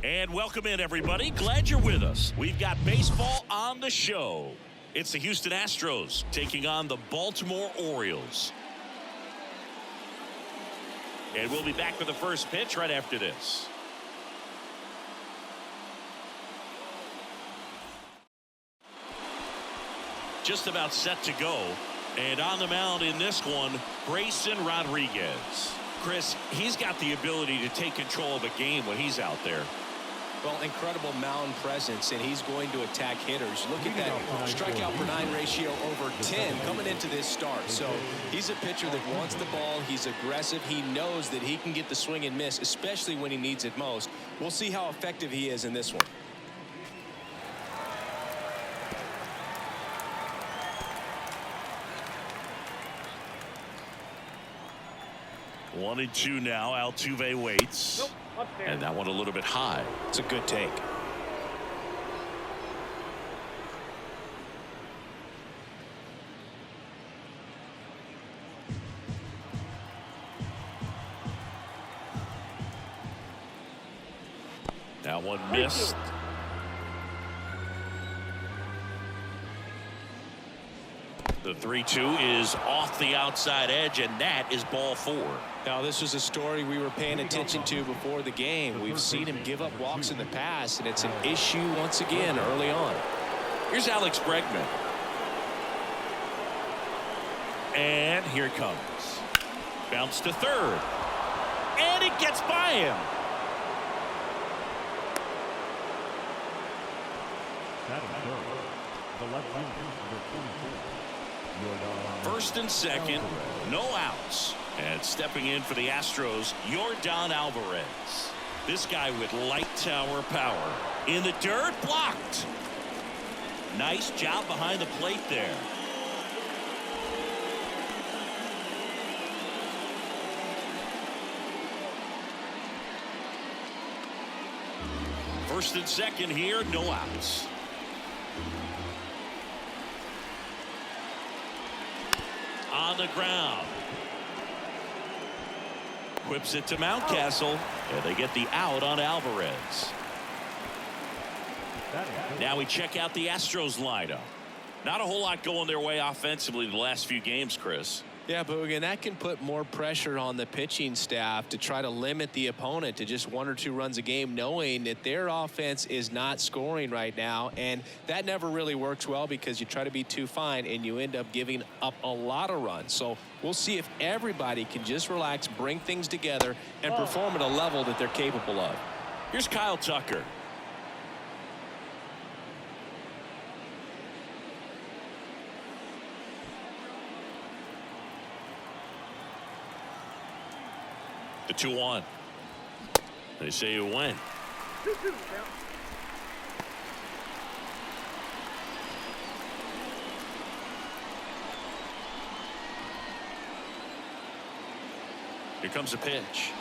And welcome in, everybody. Glad you're with us. We've got baseball on the show. It's the Houston Astros taking on the Baltimore Orioles. And we'll be back with the first pitch right after this. Just about set to go. And on the mound in this one, Grayson Rodriguez. Chris, he's got the ability to take control of a game when he's out there. Well, incredible mound presence, and he's going to attack hitters. Look at that strikeout per 9 ratio over 10 coming into this start. So he's a pitcher that wants the ball. He's aggressive. He knows that he can get the swing and miss, especially when he needs it most. We'll see how effective he is in this one. One and two now. Altuve waits. And that one a little bit high. It's a good take. That one missed. The 3-2 is off the outside edge, and that is ball 4. Now, this was a story we were paying attention to before the game. We've seen him give up walks in the past, and it's an issue once again early on. Here's Alex Bregman. And here it comes. Bounce to third. And it gets by him. First and second, no outs. And stepping in for the Astros, Yordan Alvarez. This guy with light tower power. In the dirt, blocked. Nice job behind the plate there. First and second here, no outs. On the ground. Whips it to Mountcastle, and they get the out on Alvarez. Now we check out the Astros lineup. Not a whole lot going their way offensively the last few games, Chris. Yeah, but again, that can put more pressure on the pitching staff to try to limit the opponent to just 1 or 2 runs a game, knowing that their offense is not scoring right now. And that never really works well because you try to be too fine and you end up giving up a lot of runs. So we'll see if everybody can just relax, bring things together, and perform at a level that they're capable of. Here's Kyle Tucker. The 2-1. They say you win. Here comes a pitch.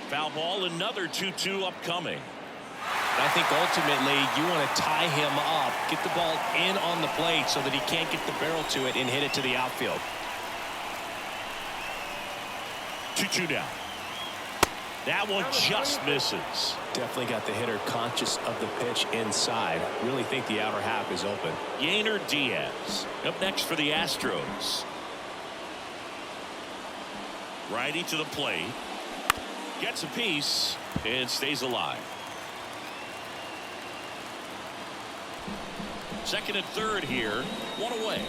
Foul ball, another 2-2 upcoming. I think ultimately you want to tie him up, get the ball in on the plate so that he can't get the barrel to it and hit it to the outfield. 2-2 down. That one just misses. Definitely got the hitter conscious of the pitch inside. Really think the outer half is open. Yainer Diaz up next for the Astros. Righty to the plate. Gets a piece and stays alive. Second and third here. One away.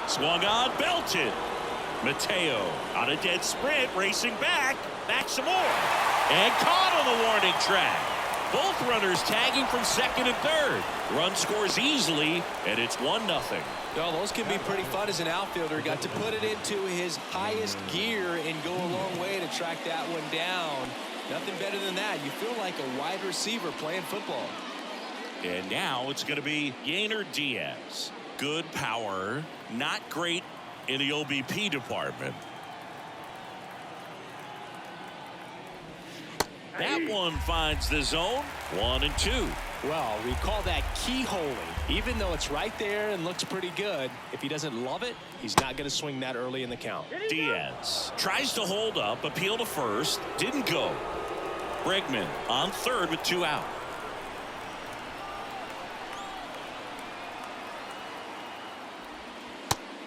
Swung on, belted. Mateo on a dead sprint, racing back some more. And caught on the warning track. Both runners tagging from second and third. Run scores easily, and it's 1-0. Well, those can be pretty fun as an outfielder. Got to put it into his highest gear and go a long way to track that one down. Nothing better than that. You feel like a wide receiver playing football. And now it's going to be Yainer Diaz. Good power, not great in the OBP department. That one finds the zone. 1-2. Well, we call that keyholing. Even though it's right there and looks pretty good, if he doesn't love it, he's not going to swing that early in the count. Diaz tries to hold up, appeal to first, didn't go. Bregman on third with 2 out.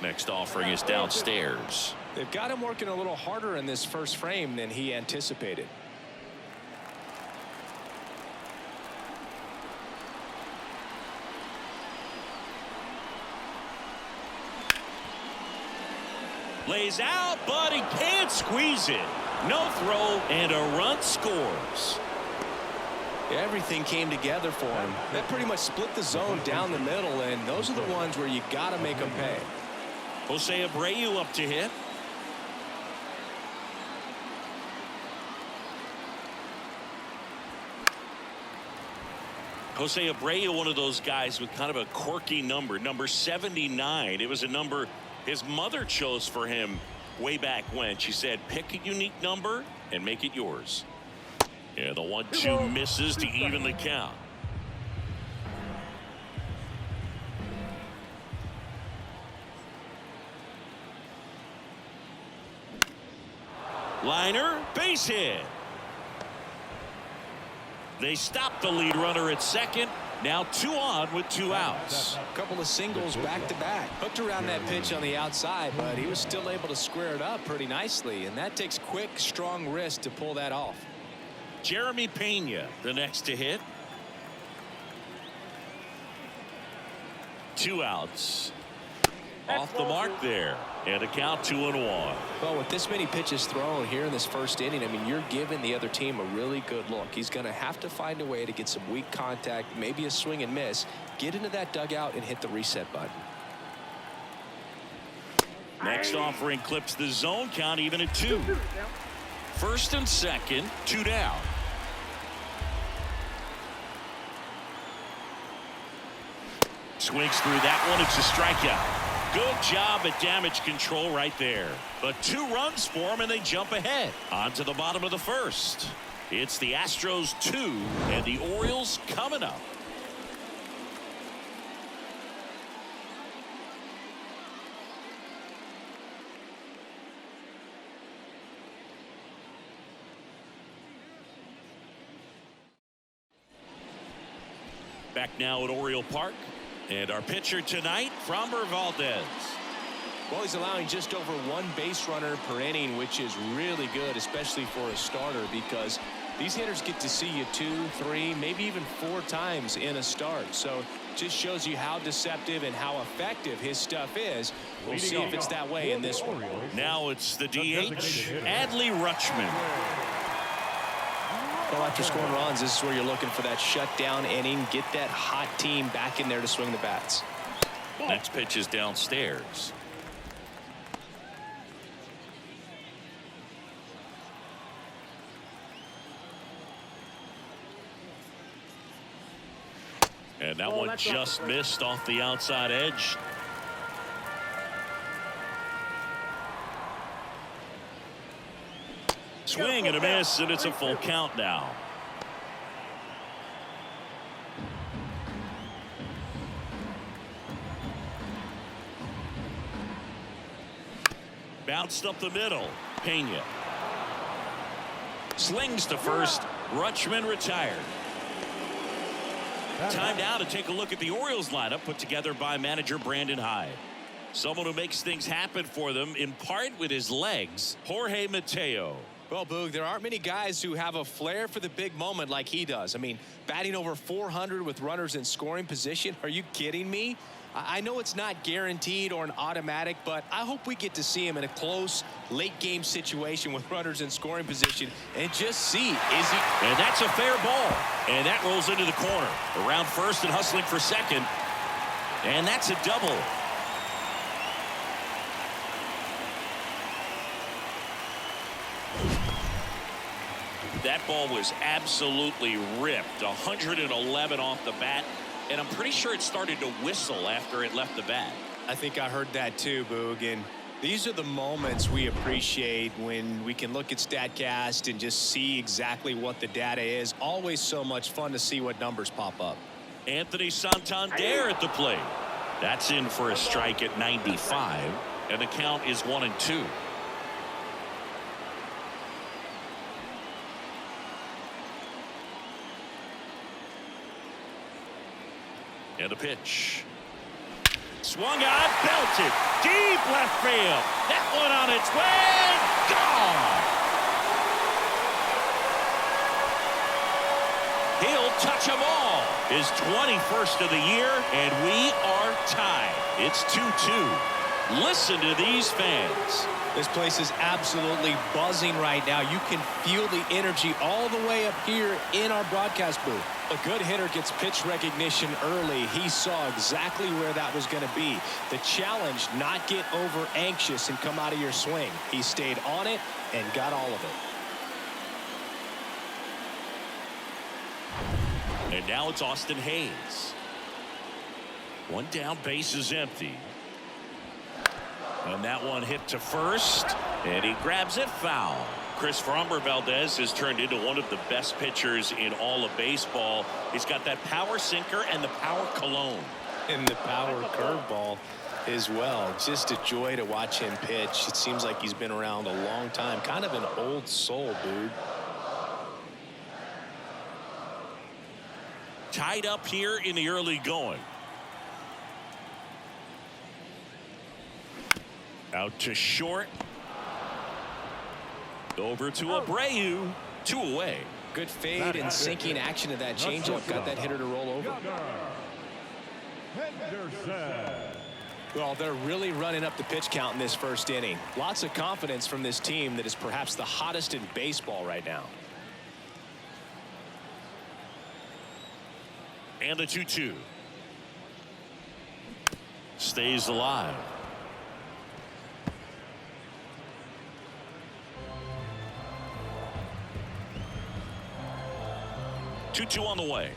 Next offering is downstairs. They've got him working a little harder in this first frame than he anticipated. Lays out, but he can't squeeze it. No throw, and a run scores. Everything came together for him. That pretty much split the zone down the middle, and those are the ones where you got to make them pay. Jose Abreu up to hit. Jose Abreu, one of those guys with kind of a quirky number 79. It was a number his mother chose for him way back when. She said, pick a unique number and make it yours. Yeah, the 1-2 misses to even the count. Liner, base hit. They stop the lead runner at second. Now 2 on with 2 outs. A couple of singles back to back. Hooked around that pitch on the outside, but he was still able to square it up pretty nicely, and that takes quick, strong wrist to pull that off. Jeremy Pena, the next to hit. 2 outs. Off the mark there. And a count 2-1. Well, with this many pitches thrown here in this first inning, I mean, you're giving the other team a really good look. He's going to have to find a way to get some weak contact, maybe a swing and miss, get into that dugout and hit the reset button. Next offering clips the zone, count even at 2. First and second, 2 down. Swings through that one. It's a strikeout. Good job at damage control right there. But 2 runs for him, and they jump ahead. On to the bottom of the first. It's the Astros 2 and the Orioles coming up. Back now at Oriole Park. And our pitcher tonight, Framber Valdez. Well, he's allowing just over 1 base runner per inning, which is really good, especially for a starter, because these hitters get to see you 2, 3, maybe even 4 times in a start. So just shows you how deceptive and how effective his stuff is. We'll see if it's that way in this one. Now it's the DH, Adley Rutschman. Well, after scoring runs, this is where you're looking for that shutdown inning, get that hot team back in there to swing the bats. Next pitch is downstairs. And that one just missed off the outside edge. Swing and a miss, and it's a full count now. Bounced up the middle. Pena slings to first. Rutschman retired. Time now to take a look at the Orioles lineup put together by manager Brandon Hyde. Someone who makes things happen for them in part with his legs, Jorge Mateo. Well, Boog, there aren't many guys who have a flair for the big moment like he does. I mean, batting over 400 with runners in scoring position. Are you kidding me? I know it's not guaranteed or an automatic, but I hope we get to see him in a close late game situation with runners in scoring position and just see, is he? And that's a fair ball. And that rolls into the corner. Around first and hustling for second. And that's a double. That ball was absolutely ripped. 111 off the bat. And I'm pretty sure it started to whistle after it left the bat. I think I heard that too, Boog. And These are the moments we appreciate when we can look at StatCast and just see exactly what the data is. Always so much fun to see what numbers pop up. Anthony Santander at the plate. That's in for a strike at 95, and the count is 1-2. And a pitch. Swung on, belted, deep left field. That one on its way, gone. He'll touch them all. His 21st of the year, and we are tied. It's 2-2. Listen to these fans. This place is absolutely buzzing right now. You can feel the energy all the way up here in our broadcast booth. A good hitter gets pitch recognition early. He saw exactly where that was going to be. The challenge, not get over anxious and come out of your swing. He stayed on it and got all of it. And now it's Austin Hayes. One down, base is empty. And that one hit to first, and he grabs it foul. Chris Framber Valdez has turned into one of the best pitchers in all of baseball. He's got that power sinker and the power cologne. And the power curveball as well. Just a joy to watch him pitch. It seems like he's been around a long time. Kind of an old soul, dude. Tied up here in the early going. Out to short. Over to Abreu. 2 away. Good fade and sinking action of that changeup. Got that hitter to roll over. Well, they're really running up the pitch count in this first inning. Lots of confidence from this team that is perhaps the hottest in baseball right now. And the 2-2. Stays alive. 2-2 on the way.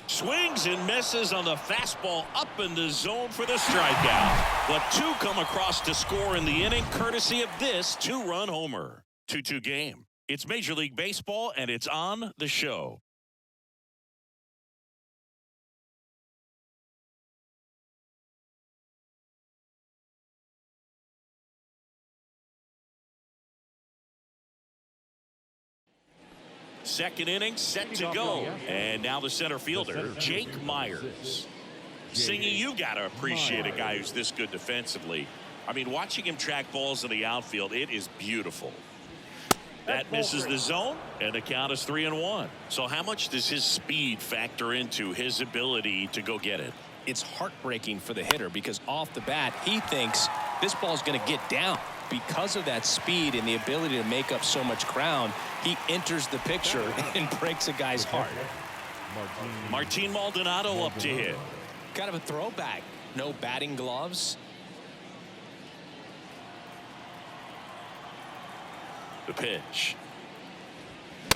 Swings and misses on the fastball up in the zone for the strikeout. But 2 come across to score in the inning courtesy of this 2-run homer. 2-2 game. It's Major League Baseball and it's on the show. Second inning set to go. And now the center fielder, Jake Myers. Singy, you got to appreciate a guy who's this good defensively. I mean, watching him track balls in the outfield, it is beautiful. That misses the zone, and the count is 3-1. So how much does his speed factor into his ability to go get it? It's heartbreaking for the hitter because off the bat, he thinks this ball's going to get down. Because of that speed and the ability to make up so much ground, he enters the picture and breaks a guy's heart. Martin Maldonado up to hit. Kind of a throwback. No batting gloves. The pitch.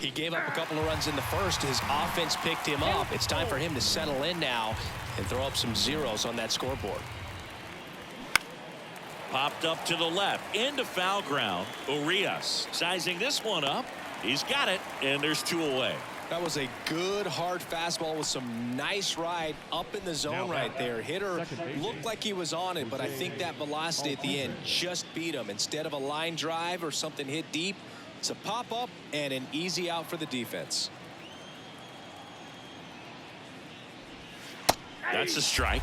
He gave up a couple of runs in the first. His offense picked him up. It's time for him to settle in now and throw up some zeros on that scoreboard. Popped up to the left into foul ground. Urias sizing this one up. He's got it, and there's 2 away. That was a good hard fastball with some nice ride up in the zone right there. Hitter looked like he was on it, but I think that velocity at the end just beat him. Instead of a line drive or something hit deep, it's a pop up and an easy out for the defense. That's a strike.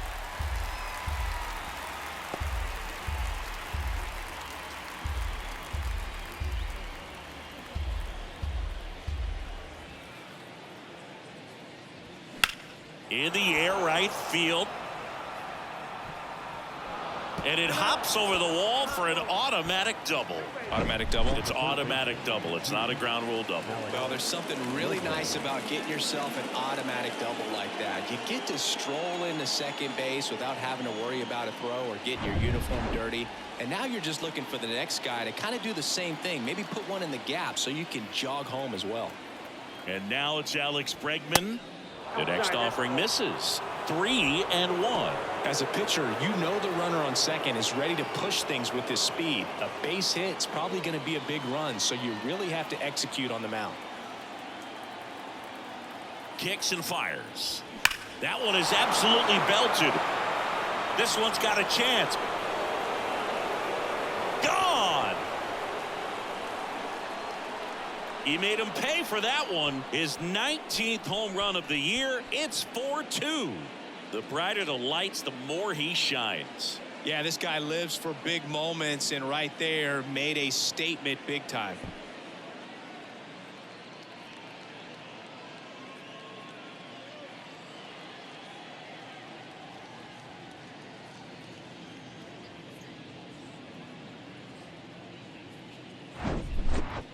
In the air, right field. And it hops over the wall for an automatic double. Automatic double? It's automatic double. It's not a ground rule double. Well, there's something really nice about getting yourself an automatic double like that. You get to stroll into second base without having to worry about a throw or getting your uniform dirty. And now you're just looking for the next guy to kind of do the same thing. Maybe put one in the gap so you can jog home as well. And now it's Alex Bregman. The next offering misses. 3-1. As a pitcher, you know the runner on second is ready to push things with his speed. A base hit's probably going to be a big run, so you really have to execute on the mound. Kicks and fires. That one is absolutely belted. This one's got a chance. Gone. He made him pay for that one. His 19th home run of the year. It's 4-2. The brighter the lights, the more he shines. Yeah, this guy lives for big moments, and right there made a statement big time.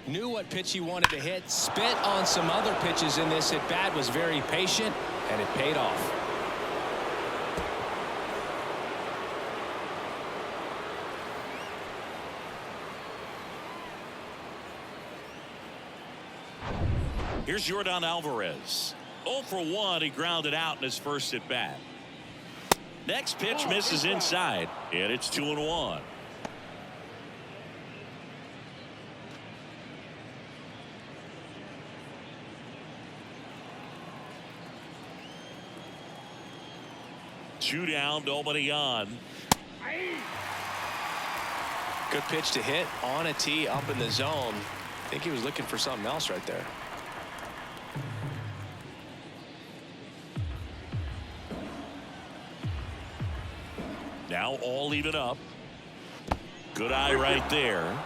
Knew what pitch he wanted to hit, spit on some other pitches in this at bat, was very patient, and it paid off. Here's Yordan Alvarez. 0 for 1. He grounded out in his first at bat. Next pitch misses inside, and it's 2-1. Two down, nobody on. Good pitch to hit on a tee up in the zone. I think he was looking for something else right there. Now all even up. Good eye right there.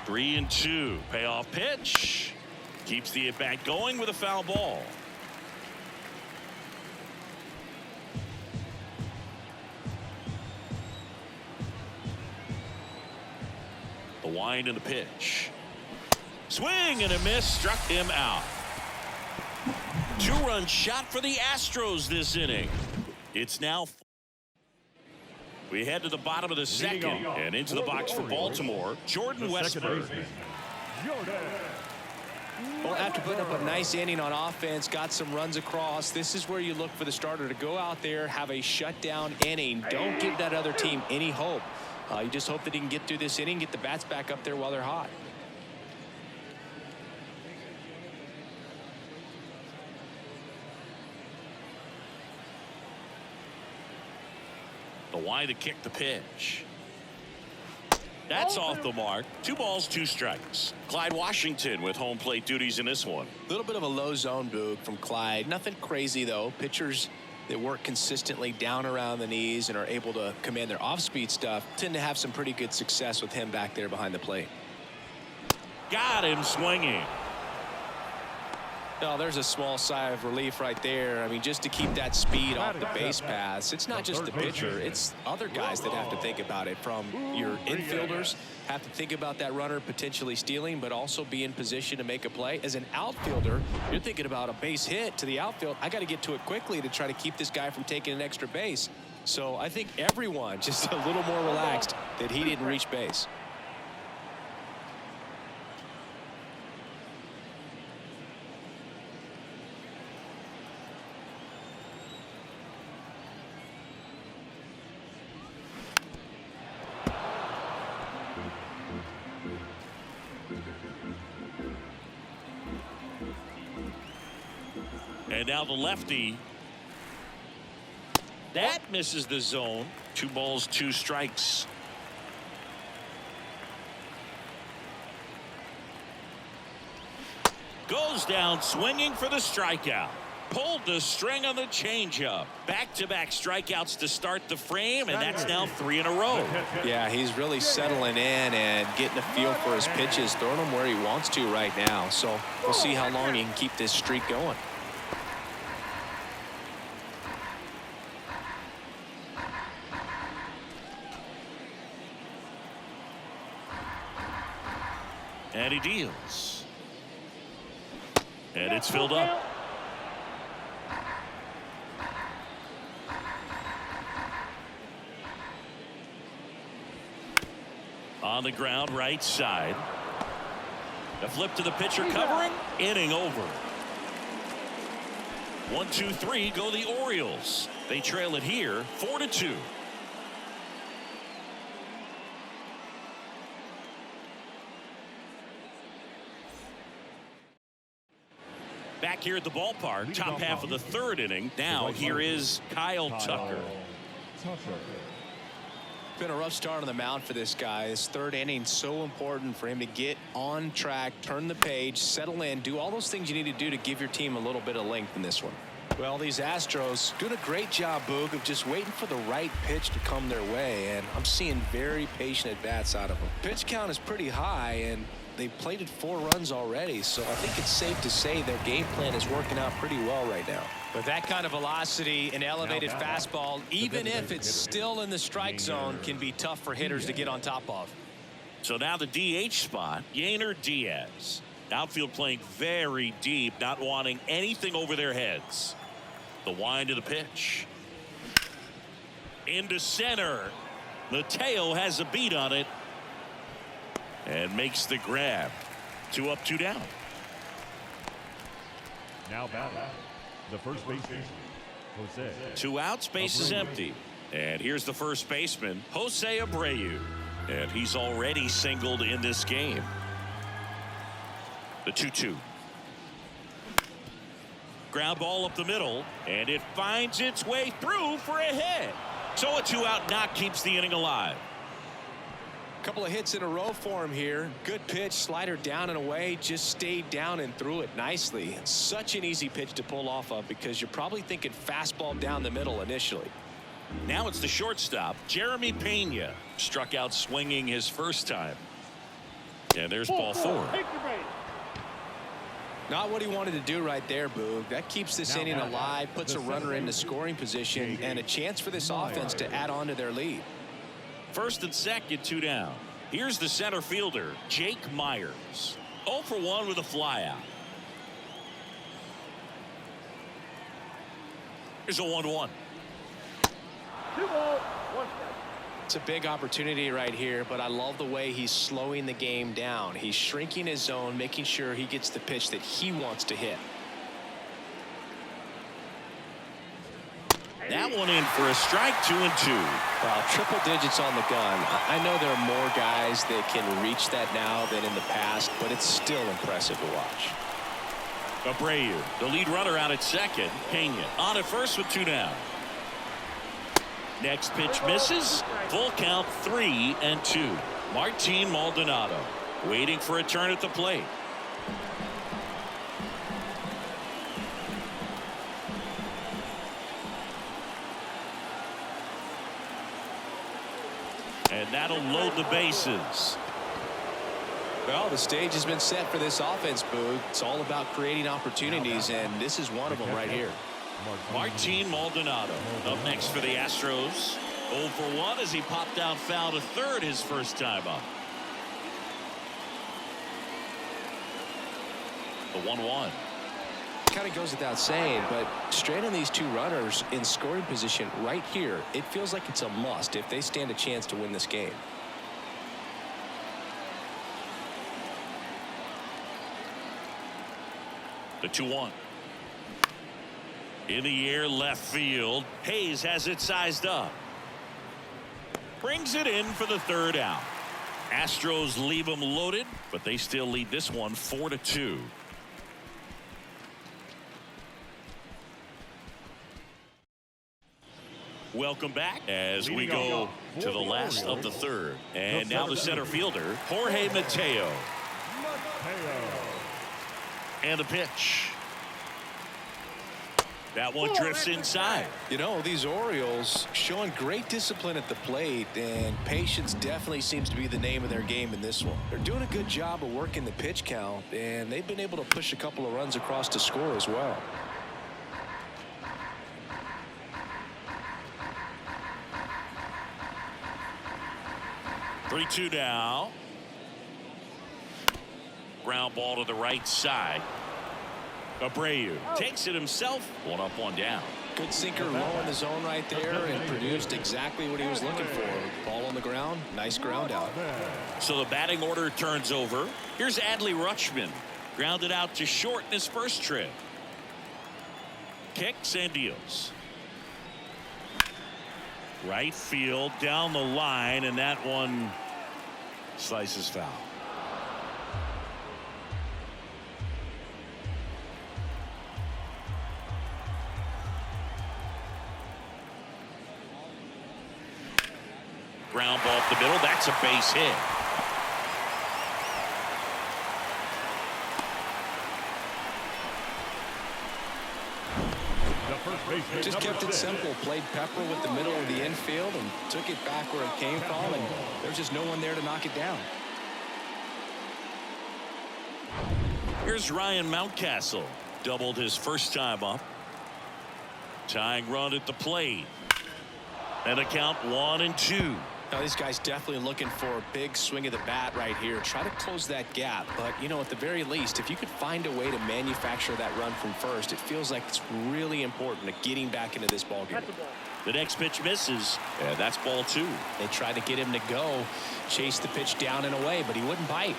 Three and two. Payoff pitch. Keeps the at bat going with a foul ball. The wind and the pitch. Swing and a miss. Struck him out. Two-run shot for the Astros this inning. It's now. We head to the bottom of the second and into the box for Baltimore. Jordan Westburg. Well, after putting up a nice inning on offense, got some runs across, this is where you look for the starter to go out there, have a shutdown inning. Don't give that other team any hope. You just hope that he can get through this inning, get the bats back up there while they're hot. The wide to kick the pitch. That's off the mark. 2 balls, 2 strikes. Clyde Washington with home plate duties in this one. A little bit of a low zone, Boog, from Clyde. Nothing crazy, though. Pitchers that work consistently down around the knees and are able to command their off-speed stuff tend to have some pretty good success with him back there behind the plate. Got him swinging. Oh, there's a small sigh of relief right there. I mean, just to keep that speed off the base paths. It's not just the pitcher. It's other guys that have to think about it. From your infielders have to think about that runner potentially stealing, but also be in position to make a play. As an outfielder, you're thinking about a base hit to the outfield. I got to get to it quickly to try to keep this guy from taking an extra base. So I think everyone just a little more relaxed that he didn't reach base. And now the lefty. That misses the zone. 2 balls, 2 strikes. Goes down swinging for the strikeout. Pulled the string on the changeup. Back-to-back strikeouts to start the frame, and that's now 3 in a row. Yeah, he's really settling in and getting a feel for his pitches, throwing them where he wants to right now. So we'll see how long he can keep this streak going. And he deals. And it's filled up. On the ground, right side. The flip to the pitcher covering. Inning over. 1-2-3 go the Orioles. They trail it here 4-2. Back here at the ballpark, top half of the third inning. Now here is Kyle Tucker. Been a rough start on the mound for this guy. This third inning so important for him to get on track, turn the page, settle in, do all those things you need to do to give your team a little bit of length in this one. Well, these Astros doing a great job, Boog, of just waiting for the right pitch to come their way, and I'm seeing very patient at bats out of them. Pitch count is pretty high, and they've plated 4 runs already, so I think it's safe to say their game plan is working out pretty well right now. With that kind of velocity, an elevated fastball, even if it's still in the strike zone, can be tough for hitters to get on top of. So now the DH spot, Yainer Diaz. Outfield playing very deep, not wanting anything over their heads. The wind of the pitch. Into center. Mateo has a beat on it. And makes the grab. 2 up, 2 down. Now batting, the first baseman, Jose. 2 outs, base is empty. And here's the first baseman, Jose Abreu. And he's already singled in this game. The 2-2. Ground ball up the middle, and it finds its way through for a hit. So a 2-out knock keeps the inning alive. Couple of hits in a row for him here. Good pitch, slider down and away, just stayed down and threw it nicely. Such an easy pitch to pull off of because you're probably thinking fastball down the middle initially. Now it's the shortstop, Jeremy Pena. Struck out swinging his first time. And there's ball 4. Not what he wanted to do right there, Boog. That keeps this inning alive, puts a runner into scoring position, and a chance for this offense to add on to their lead. First and second, 2 down. Here's the center fielder, Jake Myers. 0 for 1 with a flyout. Here's a 1-1. 2 balls, 1 strike. It's a big opportunity right here, but I love the way he's slowing the game down. He's shrinking his zone, making sure he gets the pitch that he wants to hit. That one in for a strike, 2-2. Well, triple digits on the gun. I know there are more guys that can reach that now than in the past, but it's still impressive to watch. Abreu, the lead runner out at second. Pena on at first with 2 down. Next pitch misses. Full count, 3-2. Martin Maldonado waiting for a turn at the plate. And that'll load the bases. Well, the stage has been set for this offense, Boog. It's all about creating opportunities, and this is one of them right here. Martin Maldonado up next for the Astros. 0 for 1 as he popped out foul to third his first time up. The 1-1. Kind of goes without saying, but straight on these 2 runners in scoring position right here, it feels like it's a must if they stand a chance to win this game. The 2-1. In the air, left field. Hayes has it sized up. Brings it in for the 3rd out. Astros leave them loaded, but they still lead this one 4-2. Welcome back as we go to the last of the 3rd. And now the center fielder, Jorge Mateo. And the pitch. That one drifts inside. You know, these Orioles showing great discipline at the plate, and patience definitely seems to be the name of their game in this one. They're doing a good job of working the pitch count, and they've been able to push a couple of runs across to score as well. Three-two now. Ground ball to the right side. Abreu takes it himself. 1 up, 1 down. Good sinker low in the zone right there and produced exactly what he was looking for. Ball on the ground. Nice ground out. So the batting order turns over. Here's Adley Rutschman. Grounded out to short in his first trip. Kicks and deals. Right field down the line, and that one slices foul. Ground ball up the middle. That's a base hit. Just kept it simple. Played pepper with the middle of the infield and took it back where it came from, and there's just no one there to knock it down. Here's Ryan Mountcastle. Doubled his first time up. Tying run at the plate. And a count 1-2. Now, these guys definitely looking for a big swing of the bat right here. Try to close that gap. But, you know, at the very least, if you could find a way to manufacture that run from first, it feels like it's really important to getting back into this ballgame. The next pitch misses. And that's ball 2. They tried to get him to go, chase the pitch down and away, but he wouldn't bite.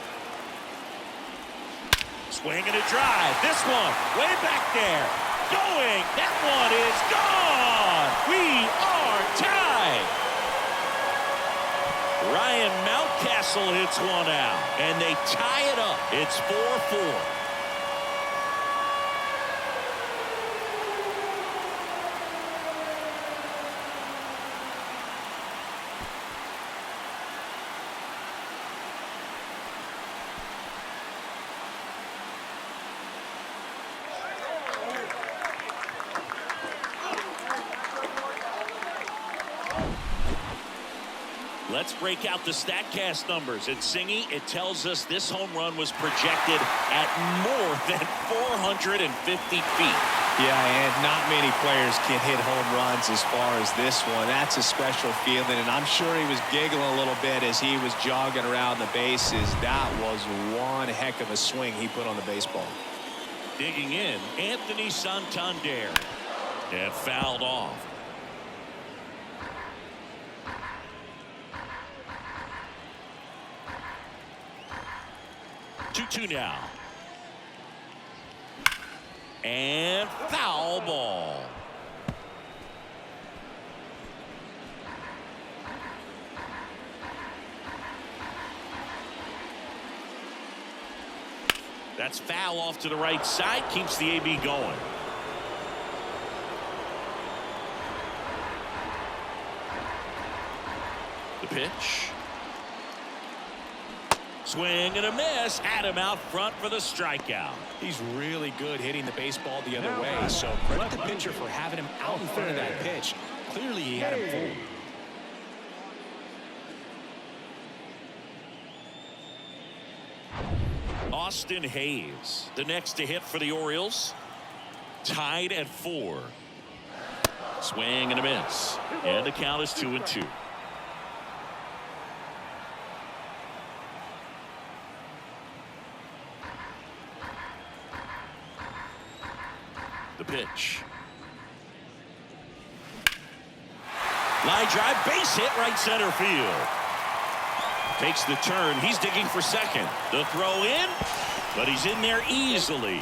Swing and a drive. This one way back there. Going. That one is gone. We are tied. Ryan Mountcastle hits one out, and they tie it up. It's 4-4. Let's break out the StatCast numbers. At Singy, it tells us this home run was projected at more than 450 feet. Yeah, and not many players can hit home runs as far as this one. That's a special feeling, and I'm sure he was giggling a little bit as he was jogging around the bases. That was one heck of a swing he put on the baseball. Digging in, Anthony Santander. And fouled off. 2-2 now. And foul ball. That's foul off to the right side. Keeps the AB going. The pitch. Swing and a miss. Had him out front for the strikeout. He's really good hitting the baseball the other way, so credit the pitcher for having him out in front of that pitch. Clearly he had him fooled. Austin Hayes, the next to hit for the Orioles. Tied at 4. Swing and a miss. And the count is 2-2. The pitch. Line drive, base hit, right center field. Takes the turn. He's digging for second. The throw in, but he's in there easily.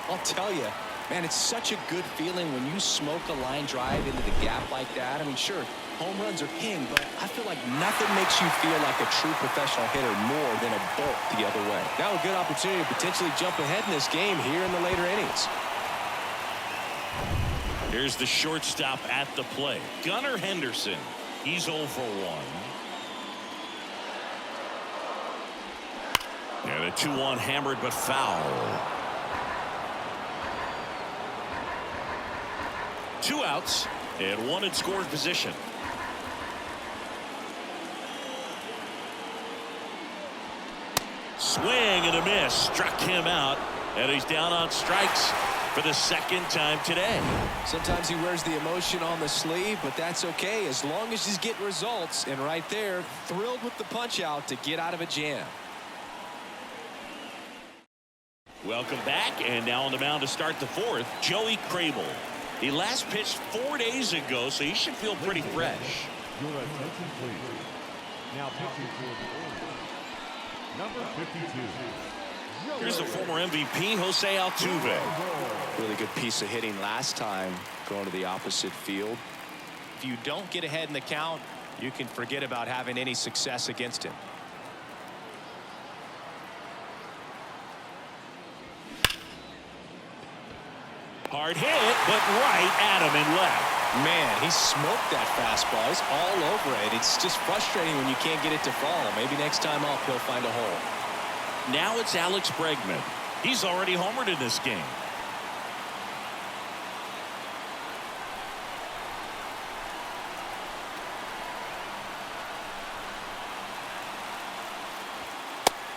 I'll tell you, man, it's such a good feeling when you smoke a line drive into the gap like that. I mean, sure, home runs are king, but I feel like nothing makes you feel like a true professional hitter more than a bolt the other way. Now a good opportunity to potentially jump ahead in this game here in the later innings. Here's the shortstop at the plate. Gunnar Henderson. He's 0 for 1. And a 2-1 hammered but foul. 2 outs and 1 in scoring position. Swing and a miss. Struck him out. And he's down on strikes for the second time today. Sometimes he wears the emotion on the sleeve, but that's okay as long as he's getting results. And right there, thrilled with the punch out to get out of a jam. Welcome back, and now on the mound to start the 4th, Joey Crable. He last pitched 4 days ago, so he should feel pretty fresh. Your attention, please. Now pitching for the Orioles, number 52. Here's the former MVP, Jose Altuve. Really good piece of hitting last time, going to the opposite field. If you don't get ahead in the count, you can forget about having any success against him. Hard hit, but right at him and left. Man, he smoked that fastball. He's all over it. It's just frustrating when you can't get it to fall. Maybe next time up he'll find a hole. Now it's Alex Bregman. He's already homered in this game.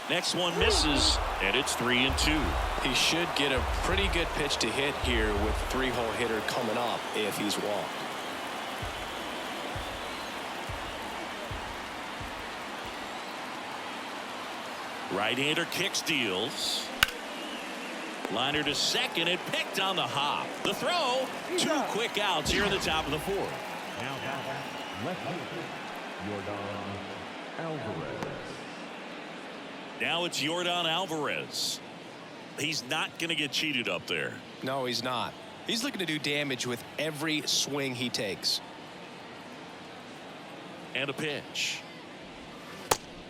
Next one misses, and it's 3-2. He should get a pretty good pitch to hit here with the 3-hole hitter coming up if he's walked. Right-hander kicks, deals. Liner to second and picked on the hop. The throw, 2 quick outs here in the top of the 4th. Now left-hander, Yordan Alvarez. Now it's Yordan Alvarez. He's not going to get cheated up there. No, he's not. He's looking to do damage with every swing he takes. And a pitch.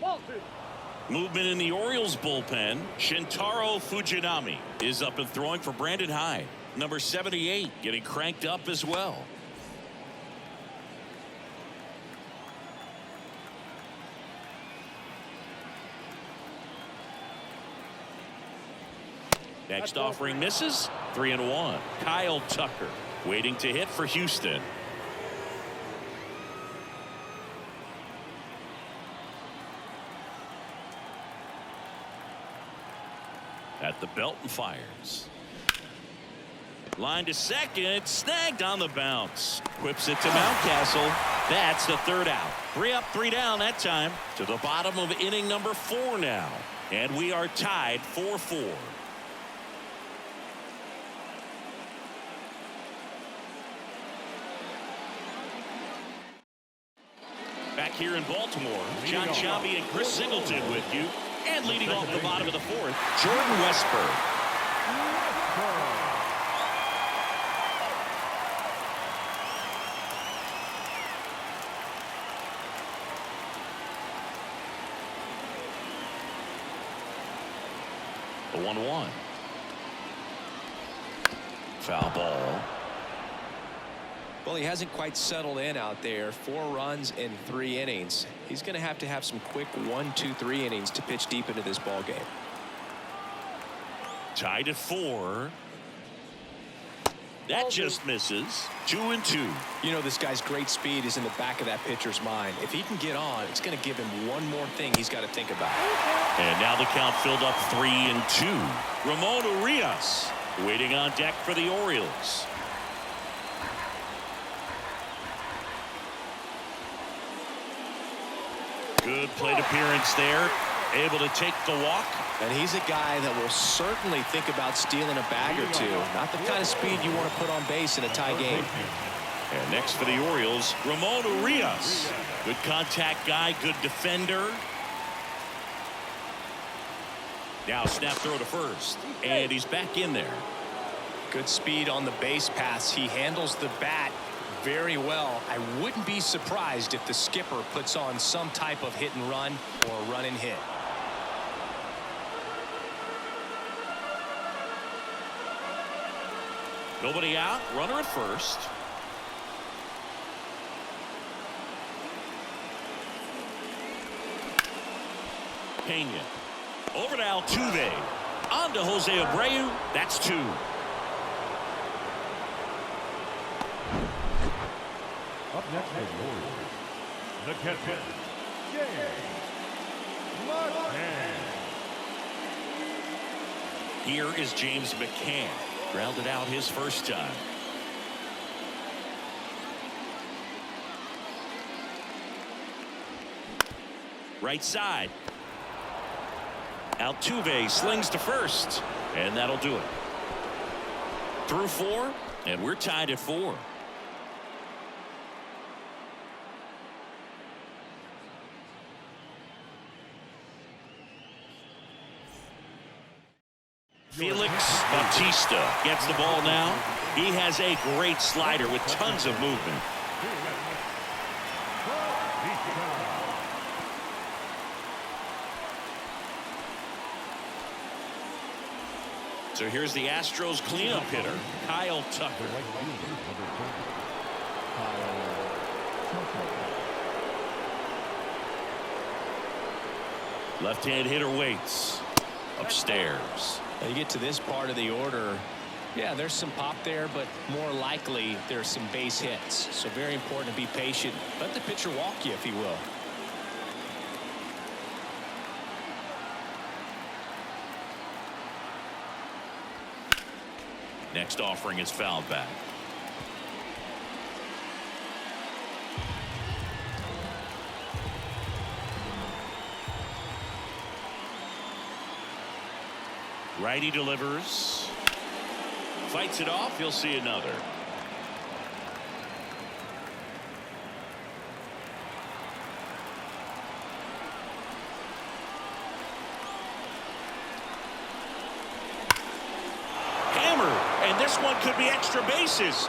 Ball 2. Movement in the Orioles bullpen. Shintaro Fujinami is up and throwing for Brandon Hyde. Number 78 getting cranked up as well. Next offering misses. 3-1. Kyle Tucker waiting to hit for Houston. At the belt and fires. Line to second, snagged on the bounce. Whips it to Mountcastle. That's the 3rd out. 3 up, 3 down that time. To the bottom of inning number 4 now. And we are tied 4-4. Back here in Baltimore, John Sciambi and Chris Singleton with you. And leading off the bottom of the 4th, Jordan Westburg. The 1-1. Foul ball. Well, he hasn't quite settled in out there. 4 runs in 3 innings. He's going to have some quick 1, 2, 3 innings to pitch deep into this ball game. Tied at 4. That just misses. 2-2. You know, this guy's great speed is in the back of that pitcher's mind. If he can get on, it's going to give him one more thing he's got to think about. And now the count filled up 3-2. Ramon Urias waiting on deck for the Orioles. Good plate appearance there. Able to take the walk. And he's a guy that will certainly think about stealing a bag or 2. Not the kind of speed you want to put on base in a tie game. And next for the Orioles, Ramon Urias. Good contact guy, good defender. Now snap throw to first. And he's back in there. Good speed on the base paths. He handles the bat very well. I wouldn't be surprised if the skipper puts on some type of hit and run or run and hit. Nobody out, runner at first. Pena over to Altuve, on to Jose Abreu. That's 2. Up next for the Orioles, the catcher, James McCann. Here is James McCann. Grounded out his first time. Right side. Altuve slings to first. And that'll do it. Through 4. And we're tied at 4. Felix Bautista gets the ball now. He has a great slider with tons of movement. So here's the Astros cleanup hitter, Kyle Tucker. Left-hand hitter waits. Upstairs. Now you get to this part of the order. Yeah, there's some pop there, but more likely there's some base hits. So very important to be patient. Let the pitcher walk you, if he will. Next offering is fouled back. Righty delivers. Fights it off. You'll see another. Hammered. And this one could be extra bases.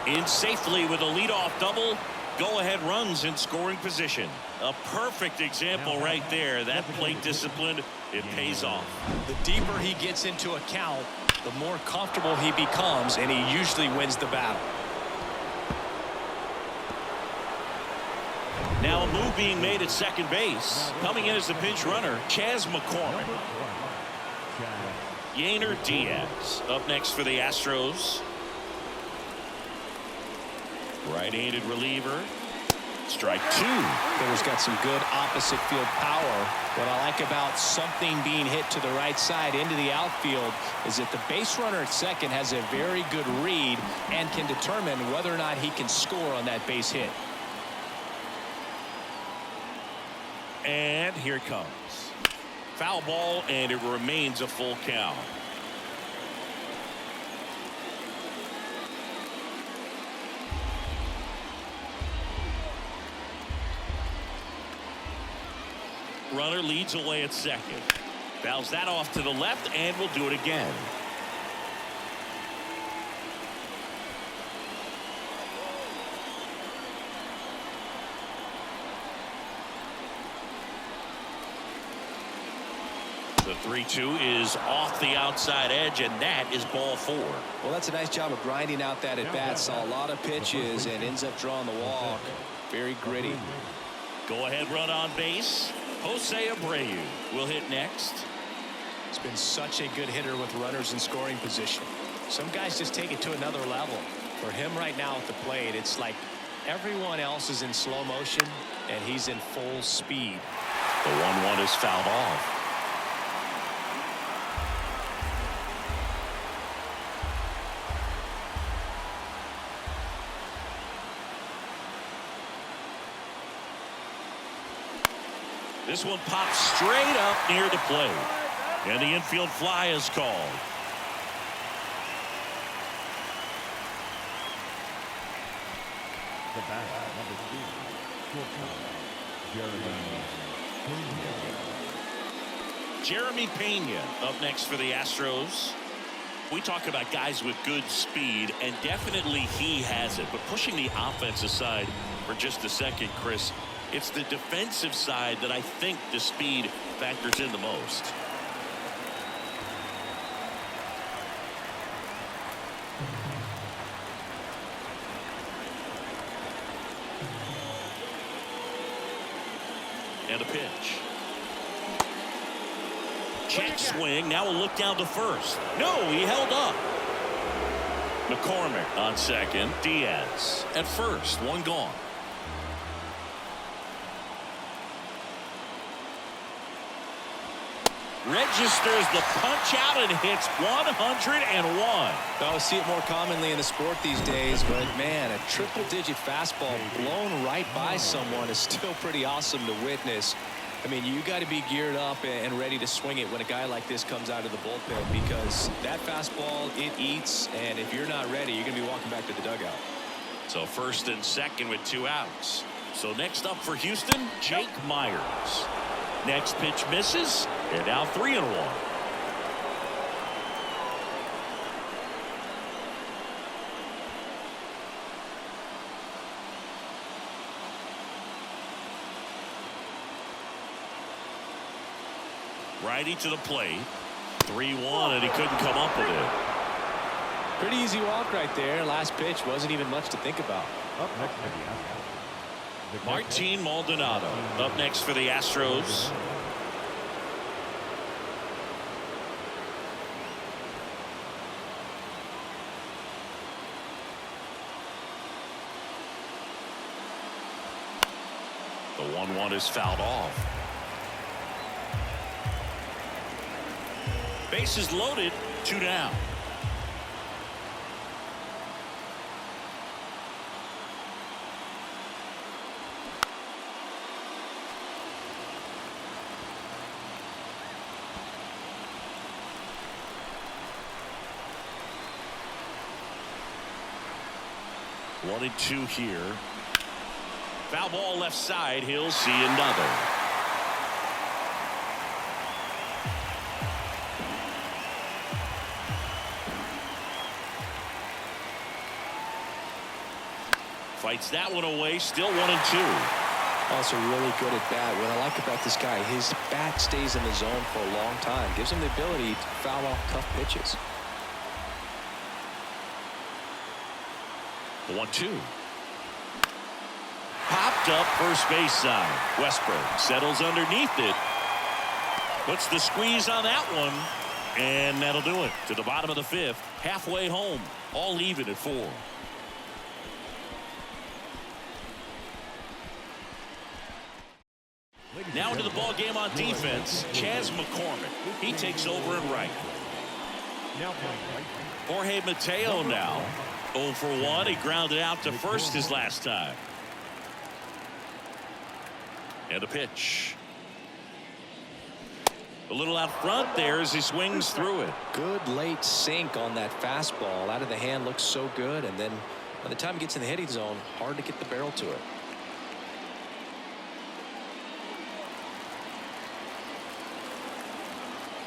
In safely with a leadoff double. Go-ahead runs in scoring position. A perfect example right there. That plate discipline, it pays off. The deeper he gets into a count, the more comfortable he becomes, and he usually wins the battle. Now a move being made at second base. Coming in as the pinch runner, Chas McCormick. Yainer Diaz up next for the Astros. Right-handed reliever. Strike 2. Hitter's got some good opposite field power. What I like about something being hit to the right side into the outfield is that the base runner at second has a very good read and can determine whether or not he can score on that base hit. And here it comes. Foul ball, and it remains a full count. Runner leads away at second. Fouls that off to the left, and will do it again. The 3-2 is off the outside edge, and that is ball 4. Well, that's a nice job of grinding out that at bat. Saw a lot of pitches and ends up drawing the walk. Very gritty. Go ahead run on base. Jose Abreu will hit next. He's been such a good hitter with runners in scoring position. Some guys just take it to another level. For him right now at the plate, it's like everyone else is in slow motion and he's in full speed. The 1-1 is fouled off. This one pops straight up near the plate. And the infield fly is called. The bat, number 2, Jeremy Pena up next for the Astros. We talk about guys with good speed, and definitely he has it. But pushing the offense aside for just a second, Chris, it's the defensive side that I think the speed factors in the most. And a pitch. Check swing. Now a look down to first. No, he held up. McCormick on second. Diaz at first. One gone. Registers the punch out and hits 101. I see it more commonly in the sport these days, but man, a triple-digit fastball blown right by someone is still pretty awesome to witness. I mean, you got to be geared up and ready to swing it when a guy like this comes out of the bullpen, because that fastball, it eats, and if you're not ready, you're going to be walking back to the dugout. So first and second with 2 outs. So next up for Houston, Jake Myers. Next pitch misses, and now 3-1. Righty to the plate. 3-1, and he couldn't come up with it. Pretty easy walk right there. Last pitch wasn't even much to think about. Up next for the Astros. Martin Maldonado up next for the Astros. The 1-1 is fouled off. Bases loaded, 2 down. One and 2 here. Foul ball left side. He'll see another. Fights that one away. Still 1 and 2. Also really good at bat. What I like about this guy, his bat stays in the zone for a long time. Gives him the ability to foul off tough pitches. The 1-2. Popped up first base side. Westburg settles underneath it. Puts the squeeze on that one. And that'll do it. To the bottom of the 5th. Halfway home. All even at 4. Now into the ball game on defense, Chas McCormick. He takes over in right. Now playing right. Jorge Mateo now 0 for 1. He grounded out to first his last time. And a pitch. A little out front there as he swings through it. Good late sink on that fastball. Out of the hand looks so good, and then by the time it gets in the hitting zone, hard to get the barrel to it.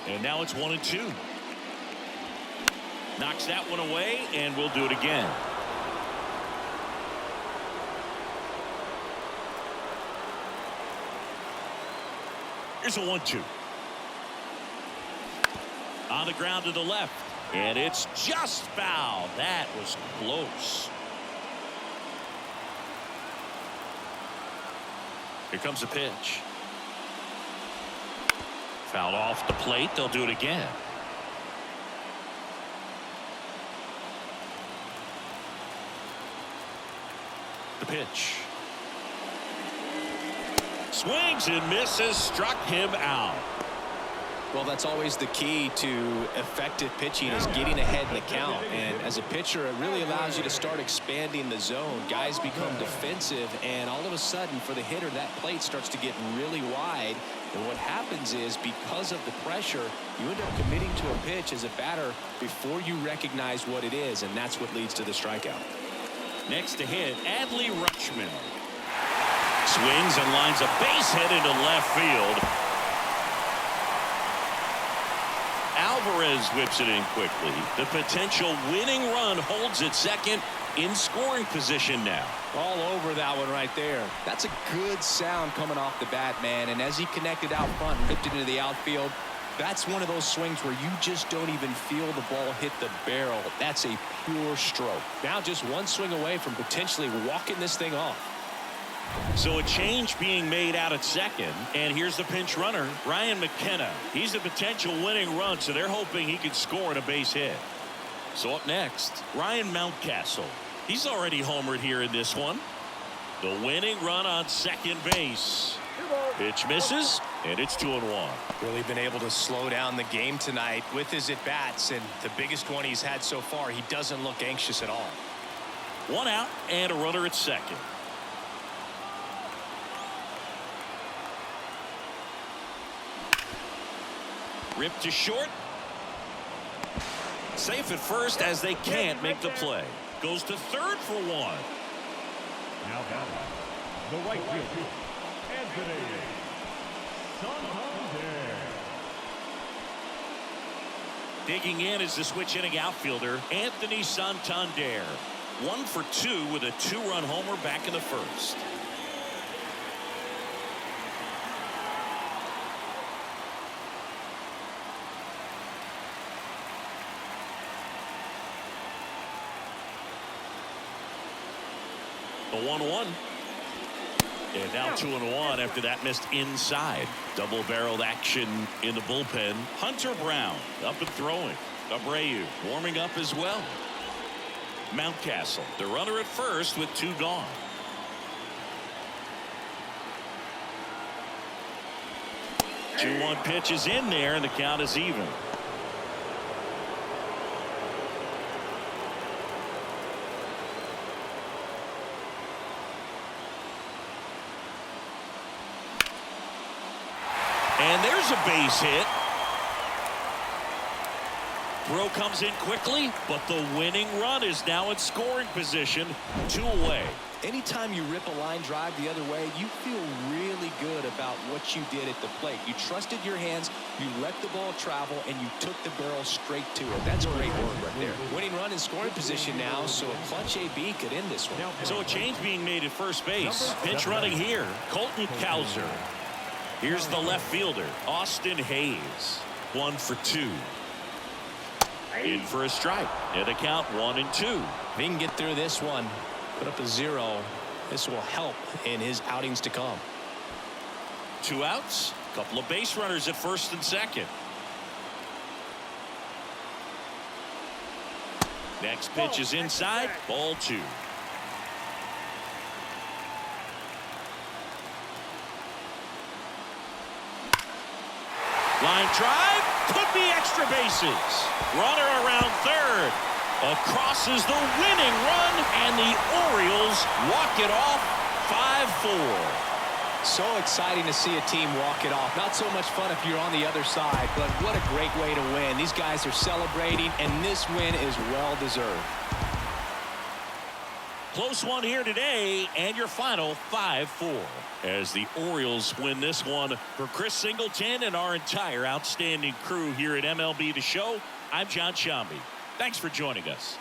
And now it's 1 and 2. Knocks that one away, and we'll do it again. Here's a 1-2. On the ground to the left, and it's just foul. That was close. Here comes the pitch. Fouled off the plate. They'll do it again. The pitch. Swings and misses. Struck him out. Well, that's always the key to effective pitching, is getting ahead in the count. And as a pitcher, it really allows you to start expanding the zone. Guys become defensive, and all of a sudden, for the hitter, that plate starts to get really wide. And what happens is, because of the pressure, you end up committing to a pitch as a batter before you recognize what it is, and that's what leads to the strikeout. Next to hit, Adley Rutschman. Swings and lines a base hit into left field. Alvarez whips it in quickly. The potential winning run holds at second, in scoring position now. All over that one right there. That's a good sound coming off the bat, man. And as he connected out front and ripped it into the outfield, that's one of those swings where you just don't even feel the ball hit the barrel. That's a pure stroke. Now just one swing away from potentially walking this thing off. So a change being made out at second, and here's the pinch runner, Ryan McKenna. He's a potential winning run, so they're hoping he can score on a base hit. So up next, Ryan Mountcastle. He's already homered here in this one. The winning run on second base. Pitch misses, and it's 2-1. Really been able to slow down the game tonight with his at-bats, and the biggest one he's had so far, he doesn't look anxious at all. 1 out and a runner at second. Ripped to short. Safe at first as they can't make the play. Goes to third for one. Now batting, the right fielder, Anthony Santander. Digging in is the switch hitting outfielder, Anthony Santander. 1 for 2 with a 2-run homer back in the first. The 1-1. And now 2-1 after that missed inside. Double-barreled action in the bullpen. Hunter Brown up and throwing. Abreu warming up as well. Mountcastle, the runner at first with 2 gone. The 2-1 pitch is in there and the count is even. And there's a base hit. Throw comes in quickly, but the winning run is now in scoring position. 2 away. Anytime you rip a line drive the other way, you feel really good about what you did at the plate. You trusted your hands, you let the ball travel, and you took the barrel straight to it. That's great work right there. Winning run in scoring position now, so a clutch AB could end this one. So a change being made at first base. Pitch running here, Colton Cowser. Here's the left fielder, Austin Hayes. 1 for 2. In for a strike. And the count 1-2. If he can get through this one, put up a 0, this will help in his outings to come. 2 outs. Couple of base runners at first and second. Next pitch is inside. Ball 2. Line drive, could be extra bases. Runner around third. Crosses the winning run, and the Orioles walk it off 5-4. So exciting to see a team walk it off. Not so much fun if you're on the other side, but what a great way to win. These guys are celebrating, and this win is well deserved. Close one here today, and your final 5-4 as the Orioles win this one. For Chris Singleton and our entire outstanding crew here at MLB The Show, I'm John Shambi. Thanks for joining us.